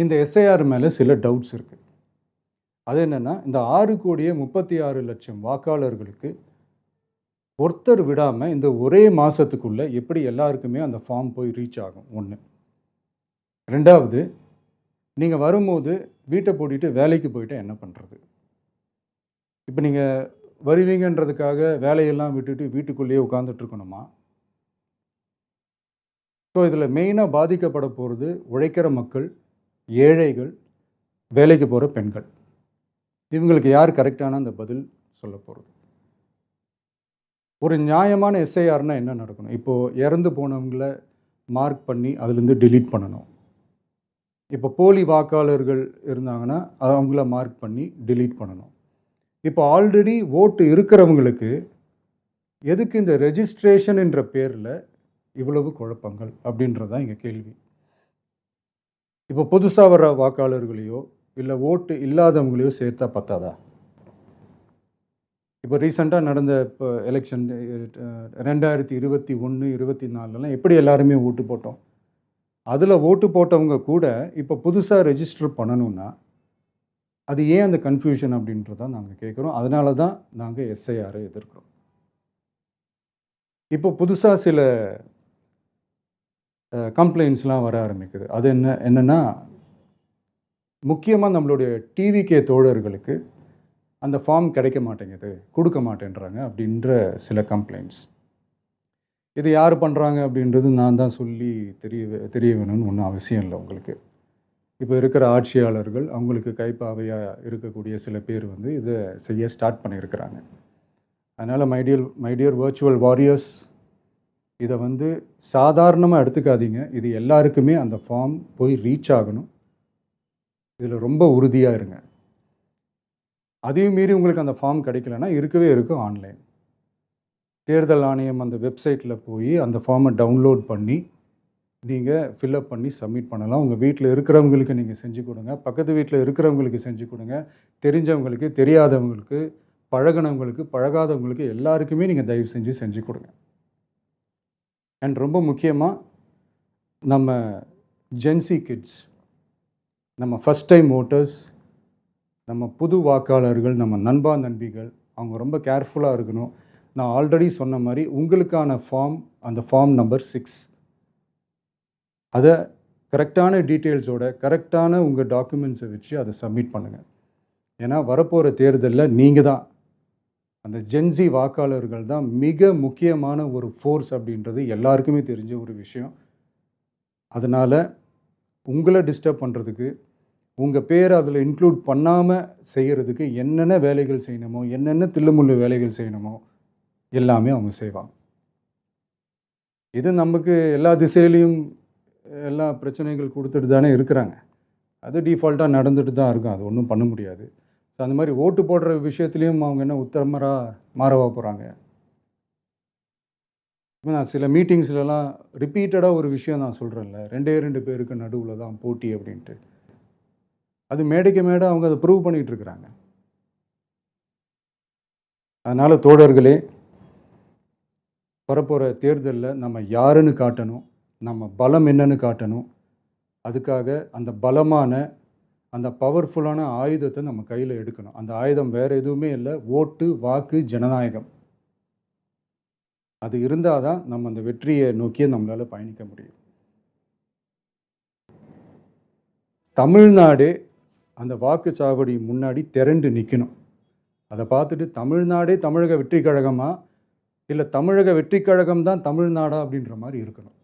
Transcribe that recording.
இந்த எஸ்ஐஆர் மேலே சில டவுட்ஸ் இருக்குது. அது என்னென்னா, இந்த 6,36,00,000 வாக்காளர்களுக்கு ஒருத்தர் விடாமல் இந்த ஒரே மாதத்துக்குள்ளே எப்படி எல்லாருக்குமே அந்த ஃபார்ம் போய் ரீச் ஆகும்? ஒன்று. ரெண்டாவது, நீங்கள் வரும்போது வீட்டை பூட்டிட்டு வேலைக்கு போயிட்டு என்ன பண்ணுறது? இப்போ நீங்கள் வருவீங்கன்றதுக்காக வேலையெல்லாம் விட்டுட்டு வீட்டுக்குள்ளேயே உட்காந்துட்டு இருக்கணுமா? ஸோ இதில் மெயினாக பாதிக்கப்பட போகிறது உழைக்கிற மக்கள், ஏழைகள், வேலைக்கு போகிற பெண்கள். இவங்களுக்கு யார் கரெக்டான அந்த பதில் சொல்ல போகிறது? ஒரு நியாயமான எஸ்ஐஆர்னா என்ன நடக்கணும்? இப்போது இறந்து போனவங்கள மார்க் பண்ணி அதுலேருந்து டிலீட் பண்ணணும். இப்போ போலி வாக்காளர்கள் இருந்தாங்கன்னா அவங்கள மார்க் பண்ணி டிலீட் பண்ணணும். இப்போ ஆல்ரெடி ஓட்டு இருக்கிறவங்களுக்கு எதுக்கு இந்த ரெஜிஸ்ட்ரேஷன் என்ற பேரில் இவ்வளவு குழப்பங்கள் அப்படின்றது தான் இங்கே கேள்வி. இப்போ புதுசாக வர வாக்காளர்களையோ இல்லை ஓட்டு இல்லாதவங்களையோ சேர்த்தா பத்தாதா? இப்போ ரீசெண்டாக நடந்த இப்போ எலெக்ஷன் 2021, 24 எப்படி எல்லாருமே ஓட்டு போட்டோம்? அதில் ஓட்டு போட்டவங்க கூட இப்போ புதுசாக ரெஜிஸ்டர் பண்ணணும்னா அது ஏன் அந்த கன்ஃபியூஷன் அப்படின்றதான் நாங்கள் கேட்குறோம். அதனால தான் நாங்கள் எஸ்ஐஆரை எதிர்க்கிறோம். இப்போ புதுசாக சில கம்ப்ளைண்ட்ஸ்லாம் வர ஆரம்பிக்குது. அது என்னென்னா, முக்கியமாக நம்மளுடைய டிவிகே தோழர்களுக்கு அந்த ஃபார்ம் கிடைக்க மாட்டேங்குது, கொடுக்க மாட்டேன்றாங்க அப்படின்ற சில கம்ப்ளைண்ட்ஸ். இது யார் பண்ணுறாங்க அப்படின்றது நான் தான் சொல்லி தெரிய வேணும்னு ஒன்றும் அவசியம் இல்லை உங்களுக்கு. இப்போ இருக்கிற ஆட்சியாளர்கள், அவங்களுக்கு கைப்பாவையாக இருக்கக்கூடிய சில பேர் இதை செய்ய ஸ்டார்ட் பண்ணியிருக்கிறாங்க. அதனால் மை டியர் வர்ச்சுவல் வாரியர்ஸ், இதை சாதாரணமாக எடுத்துக்காதீங்க. இது எல்லாருக்குமே அந்த ஃபார்ம் போய் ரீச் ஆகணும். இதில் ரொம்ப உறுதியாக இருங்க. அதையும் மீறி உங்களுக்கு அந்த ஃபார்ம் கிடைக்கலன்னா இருக்கவே இருக்கும் ஆன்லைன். தேர்தல் ஆணையம் அந்த வெப்சைட்டில் போய் அந்த ஃபார்மை டவுன்லோட் பண்ணி நீங்கள் ஃபில்அப் பண்ணி சப்மிட் பண்ணலாம். உங்கள் வீட்டில் இருக்கிறவங்களுக்கு நீங்கள் செஞ்சு கொடுங்க, பக்கத்து வீட்டில் இருக்கிறவங்களுக்கு செஞ்சு கொடுங்க, தெரிஞ்சவங்களுக்கு, தெரியாதவங்களுக்கு, பழகினவங்களுக்கு, பழகாதவங்களுக்கு எல்லாருக்குமே நீங்கள் தயவு செஞ்சு கொடுங்க. அண்ட் ரொம்ப முக்கியமாக நம்ம ஜென்சி கிட்ஸ், நம்ம ஃபஸ்ட் டைம் ஓட்டர்ஸ், நம்ம புது வாக்காளர்கள், நம்ம நண்பா நண்பிகள், அவங்க ரொம்ப கேர்ஃபுல்லாக இருக்கணும். நான் ஆல்ரெடி சொன்ன மாதிரி உங்களுக்கான ஃபார்ம், அந்த ஃபார்ம் நம்பர் 6, அதை கரெக்டான டீட்டெயில்ஸோட, கரெக்டான உங்கள் டாக்குமெண்ட்ஸை வச்சு அதை சப்மிட் பண்ணுங்கள். ஏன்னா வரப்போகிற தேர்தலில் நீங்கள் தான், அந்த ஜென்சி வாக்காளர்கள் தான் மிக முக்கியமான ஒரு ஃபோர்ஸ் அப்படின்றது எல்லாருக்குமே தெரிஞ்ச ஒரு விஷயம். அதனால் உங்களை டிஸ்டர்ப் பண்ணுறதுக்கு, உங்கள் பேரை அதில் இன்க்ளூட் பண்ணாமல் செய்கிறதுக்கு என்னென்ன வேலைகள் செய்யணுமோ, என்னென்ன தில்லுமுள்ளு வேலைகள் செய்யணுமோ எல்லாமே அவங்க செய்வாங்க. இது நமக்கு எல்லா திசையிலையும் எல்லா பிரச்சனைகள் கொடுத்துட்டு தானே இருக்கிறாங்க. அது டிஃபால்ட்டாக நடந்துட்டு தான் இருக்கும். அது ஒன்றும் பண்ண முடியாது. ஸோ அந்த மாதிரி ஓட்டு போடுற விஷயத்துலேயும் அவங்க என்ன உத்தமராக மாறவா போகிறாங்க? இப்போ நான் சில மீட்டிங்ஸ்லலாம் ரிப்பீட்டடாக ஒரு விஷயம் நான் சொல்கிறேன்ல, 2 பேருக்கு நடுவில் தான் போட்டி அப்படின்ட்டு. அது மேடைக்கு மேடை அவங்க அதை ப்ரூவ் பண்ணிகிட்டு இருக்கிறாங்க. அதனால் தோழர்களே, வரப்போகிற தேர்தலில் நம்ம யாருன்னு காட்டணும், நம்ம பலம் என்னன்னு காட்டணும். அதுக்காக அந்த பலமான, அந்த பவர்ஃபுல்லான ஆயுதத்தை நம்ம கையில் எடுக்கணும். அந்த ஆயுதம் வேறு எதுவுமே இல்லை, ஓட்டு, வாக்கு, ஜனநாயகம். அது இருந்தால் தான் நம்ம அந்த வெற்றியை நோக்கியே நம்மளால் பயணிக்க முடியும். தமிழ்நாடு அந்த வாக்குச்சாவடி முன்னாடி திரண்டு நிற்கணும். அதை பார்த்துட்டு தமிழ்நாடே தமிழக வெற்றி கழகமா, இல்லை தமிழக வெற்றி கழகம் தான் தமிழ்நாடா அப்படின்ற மாதிரி இருக்கணும்.